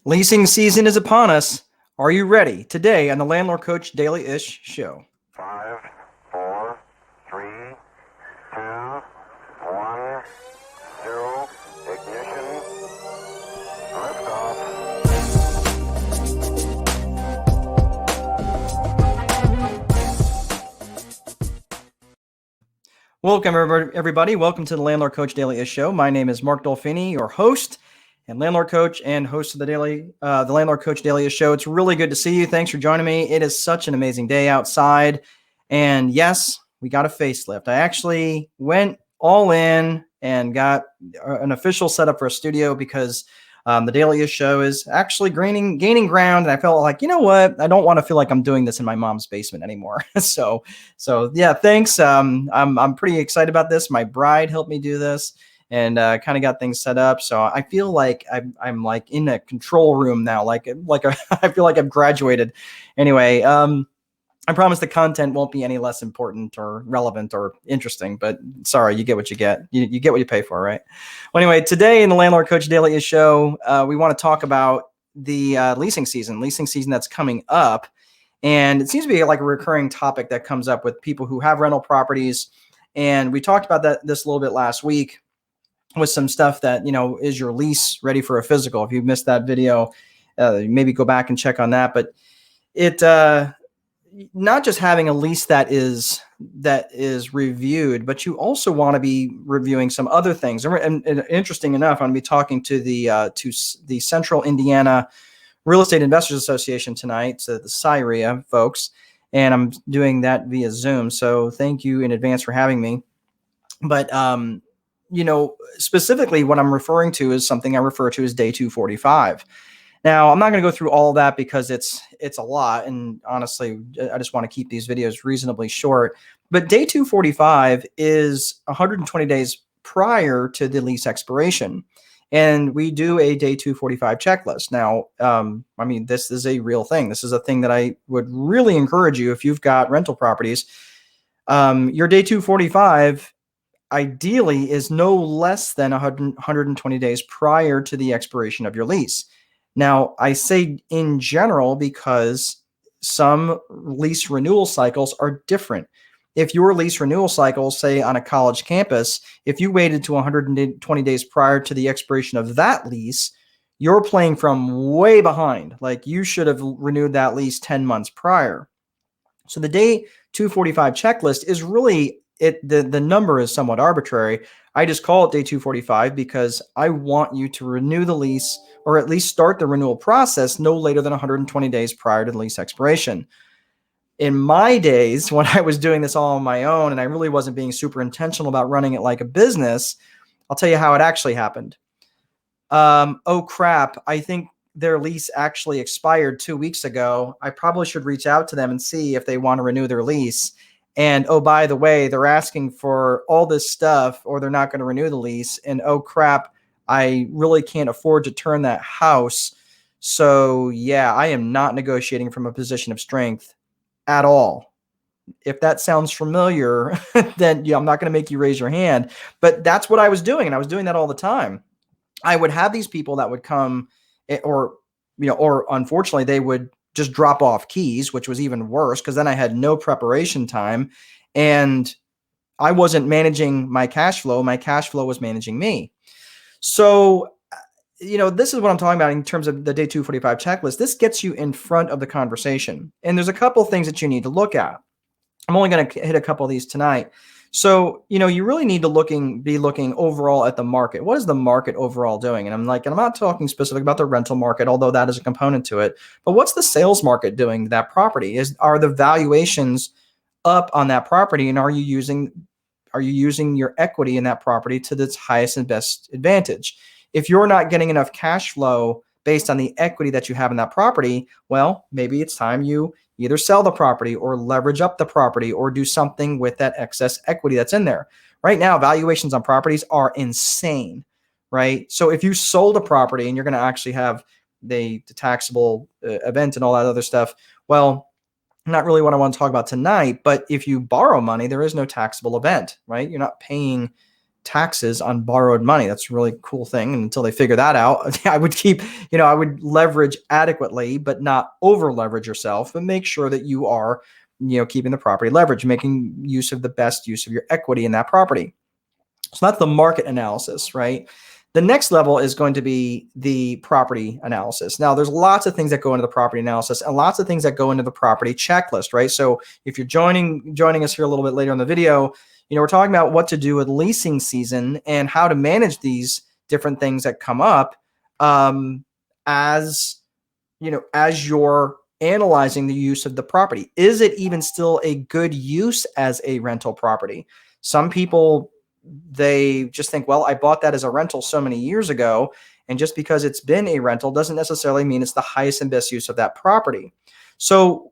Leasing season is upon us. Are you ready? Today on the Landlord Coach Daily-ish show. 5, 4, 3, 2, 1, 0, ignition, liftoff. Welcome, everybody. Welcome to the Landlord Coach Daily-ish show. My name is Mark Dolfini, your host and landlord coach and host of the Landlord Coach Daily-ish show. It's really good to see you. Thanks for joining me. It is such an amazing day outside. And yes, we got a facelift. I actually went all in and got an official setup for a studio because the Daily-ish show is actually gaining ground. And I felt like, you know what? I don't want to feel like I'm doing this in my mom's basement anymore. So yeah, thanks. I'm pretty excited about this. My bride helped me do this and kind of got things set up. So I feel like I'm like in a control room now. I feel like I've graduated. Anyway, I promise the content won't be any less important or relevant or interesting, but sorry, you get what you get. You get what you pay for, right? Well, anyway, today in the Landlord Coach Daily show, we want to talk about the leasing season that's coming up. And it seems to be like a recurring topic that comes up with people who have rental properties. And we talked about this a little bit last week with some stuff that, is your lease ready for a physical? If you missed that video, maybe go back and check on that. But it, not just having a lease that is reviewed, but you also want to be reviewing some other things. And interesting enough, I'm going to be talking to the Central Indiana Real Estate Investors Association tonight, so the CIREA folks, and I'm doing that via Zoom. So thank you in advance for having me. But specifically what I'm referring to is something I refer to as Day 245. Now, I'm not going to go through all of that because it's a lot. And honestly, I just want to keep these videos reasonably short. But Day 245 is 120 days prior to the lease expiration. And we do a Day 245 checklist. Now, this is a real thing. This is a thing that I would really encourage you if you've got rental properties. Your Day 245 ideally is no less than 120 days prior to the expiration of your lease. Now, I say in general because some lease renewal cycles are different. If your lease renewal cycle, say on a college campus, if you waited to 120 days prior to the expiration of that lease, you're playing from way behind. Like you should have renewed that lease 10 months prior. So the Day 245 checklist is really the number is somewhat arbitrary. I just call it Day 245 because I want you to renew the lease or at least start the renewal process no later than 120 days prior to the lease expiration. In my days, when I was doing this all on my own and I really wasn't being super intentional about running it like a business, I'll tell you how it actually happened. Oh crap, I think their lease actually expired 2 weeks ago. I probably should reach out to them and see if they want to renew their lease. And oh, by the way, they're asking for all this stuff or they're not going to renew the lease. And oh crap, I really can't afford to turn that house. So yeah, I am not negotiating from a position of strength at all. If that sounds familiar, then I'm not going to make you raise your hand. But that's what I was doing. And I was doing that all the time. I would have these people that would come or unfortunately they would just drop off keys, which was even worse because then I had no preparation time and I wasn't managing my cash flow. My cash flow was managing me. So, this is what I'm talking about in terms of the Day 245 checklist. This gets you in front of the conversation. And there's a couple of things that you need to look at. I'm only going to hit a couple of these tonight. So, you really need to be looking overall at the market. What is the market overall doing? And I'm not talking specific about the rental market, although that is a component to it. But what's the sales market doing to that property? Are the valuations up on that property? And are you using your equity in that property to its highest and best advantage? If you're not getting enough cash flow based on the equity that you have in that property, well, maybe it's time you either sell the property or leverage up the property or do something with that excess equity that's in there. Right now, valuations on properties are insane, right? So if you sold a property and you're going to actually have the taxable event and all that other stuff, well, not really what I want to talk about tonight, but if you borrow money, there is no taxable event, right? You're not paying taxes on borrowed money. That's a really cool thing. And until they figure that out, I would keep, I would leverage adequately, but not over leverage yourself, but make sure that you are, keeping the property leverage, making use of the best use of your equity in that property. So that's the market analysis, right? The next level is going to be the property analysis. Now, there's lots of things that go into the property analysis and lots of things that go into the property checklist, right? So if you're joining us here a little bit later in the video, we're talking about what to do with leasing season and how to manage these different things that come up as you're analyzing the use of the property. Is it even still a good use as a rental property? Some people, they just think, well, I bought that as a rental so many years ago, and just because it's been a rental doesn't necessarily mean it's the highest and best use of that property. So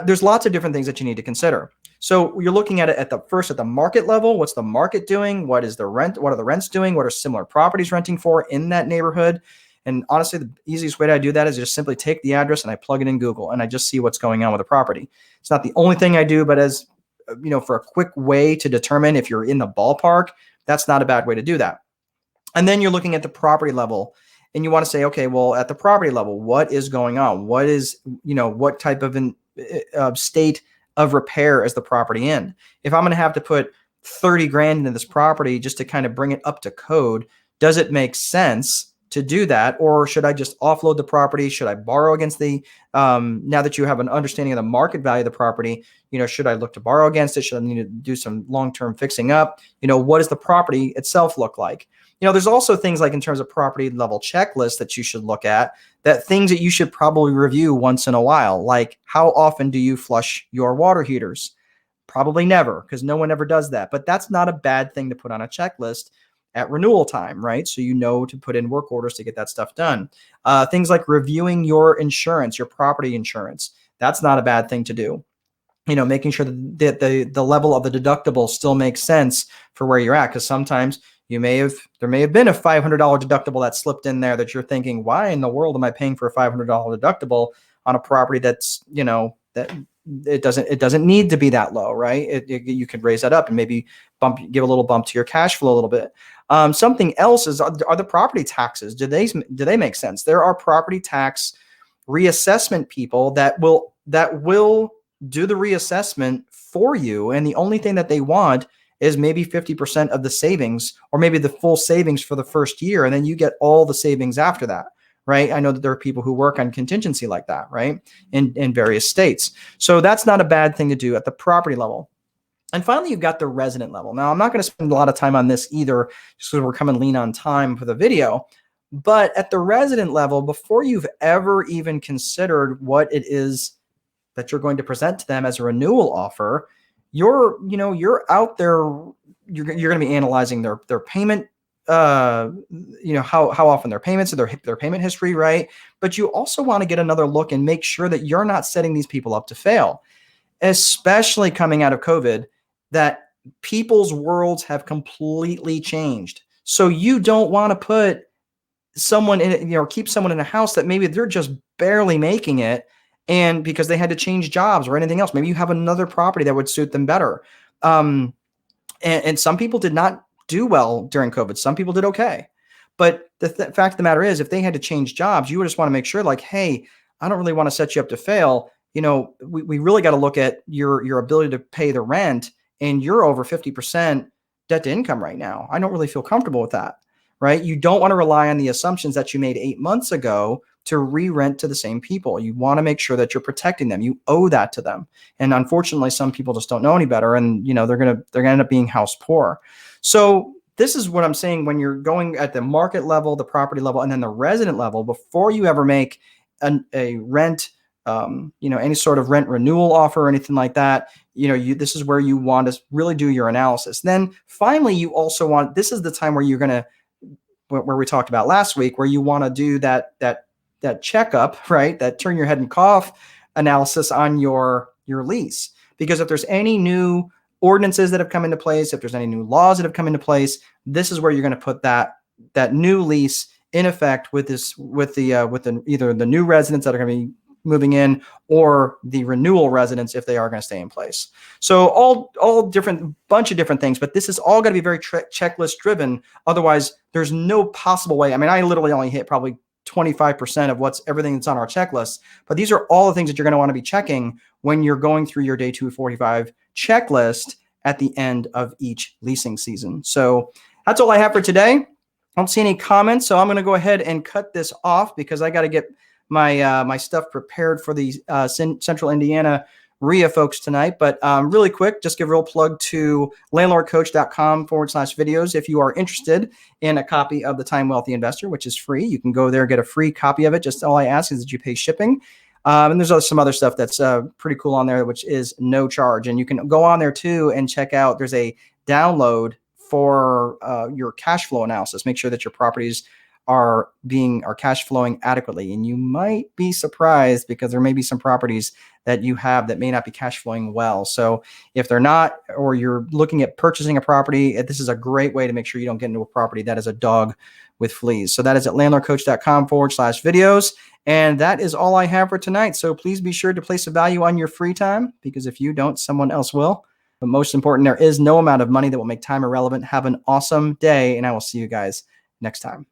there's lots of different things that you need to consider. So you're looking at it at the market level. What's the market doing? What is the rent? What are the rents doing? What are similar properties renting for in that neighborhood? And honestly, the easiest way to do that is just simply take the address and I plug it in Google and I just see what's going on with the property. It's not the only thing I do, but as for a quick way to determine if you're in the ballpark, that's not a bad way to do that. And then you're looking at the property level and you want to say, okay, well, at the property level, what is going on? What is, what type of state of repair is the property in? If I'm going to have to put 30 grand into this property just to kind of bring it up to code, does it make sense to do that? Or should I just offload the property? Should I borrow against the, now that you have an understanding of the market value of the property, should I look to borrow against it? Should I need to do some long-term fixing up? What does the property itself look like? There's also things like in terms of property level checklists that you should look at, that things that you should probably review once in a while, like how often do you flush your water heaters? Probably never, because no one ever does that. But that's not a bad thing to put on a checklist at renewal time, right? So to put in work orders to get that stuff done. Things like reviewing your insurance, your property insurance. That's not a bad thing to do. Making sure that the level of the deductible still makes sense for where you're at, because sometimes there may have been a $500 deductible that slipped in there that you're thinking, why in the world am I paying for a $500 deductible on a property that's that it doesn't need to be that low, right? You could raise that up and maybe give a little bump to your cash flow a little bit. Something else is, are the property taxes, do they make sense? There are property tax reassessment people that will do the reassessment for you, and the only thing that they want is maybe 50% of the savings, or maybe the full savings for the first year, and then you get all the savings after that, right? I know that there are people who work on contingency like that, right, in various states. So that's not a bad thing to do at the property level. And finally, you've got the resident level. Now, I'm not going to spend a lot of time on this either, just because we're coming lean on time for the video. But at the resident level, before you've ever even considered what it is that you're going to present to them as a renewal offer, you're out there, you're going to be analyzing their payment, how often their payments, their payment history, right? But you also want to get another look and make sure that you're not setting these people up to fail, especially coming out of COVID, that people's worlds have completely changed. So you don't want to put someone in, keep someone in a house that maybe they're just barely making it, and because they had to change jobs or anything else. Maybe you have another property that would suit them better. And some people did not do well during COVID. Some people did okay. But the fact of the matter is, if they had to change jobs, you would just want to make sure, like, hey, I don't really want to set you up to fail. We really got to look at your ability to pay the rent, and you're over 50% debt to income right now. I don't really feel comfortable with that, right? You don't want to rely on the assumptions that you made 8 months ago to re-rent to the same people. You want to make sure that you're protecting them. You owe that to them. And unfortunately, some people just don't know any better, and they're gonna end up being house poor. So this is what I'm saying: when you're going at the market level, the property level, and then the resident level, before you ever make a rent, any sort of rent renewal offer or anything like that, this is where you want to really do your analysis. Then finally, you also want, this is the time where you're gonna, where we talked about last week, where you want to do that checkup, right? That turn your head and cough analysis on your lease. Because if there's any new ordinances that have come into place, if there's any new laws that have come into place, this is where you're going to put that new lease in effect with either the new residents that are going to be moving in, or the renewal residents if they are going to stay in place. So all different, bunch of different things, but this is all going to be very checklist driven. Otherwise, there's no possible way. I mean, I literally only hit probably 25% of everything that's on our checklist, but these are all the things that you're going to want to be checking when you're going through your day 245 checklist at the end of each leasing season. So that's all I have for today. I don't see any comments, so I'm going to go ahead and cut this off because I got to get my my stuff prepared for the Central Indiana RIA folks tonight. But really quick, just give a real plug to landlordcoach.com/videos. If you are interested in a copy of The Time Wealthy Investor, which is free, you can go there, get a free copy of it. Just all I ask is that you pay shipping. And there's some other stuff that's pretty cool on there, which is no charge. And you can go on there too and check out, there's a download for your cash flow analysis. Make sure that your properties are cash flowing adequately. And you might be surprised because there may be some properties that you have that may not be cash flowing well. So if they're not, or you're looking at purchasing a property, this is a great way to make sure you don't get into a property that is a dog with fleas. So that is at landlordcoach.com/videos. And that is all I have for tonight. So please be sure to place a value on your free time, because if you don't, someone else will. But most important, there is no amount of money that will make time irrelevant. Have an awesome day, and I will see you guys next time.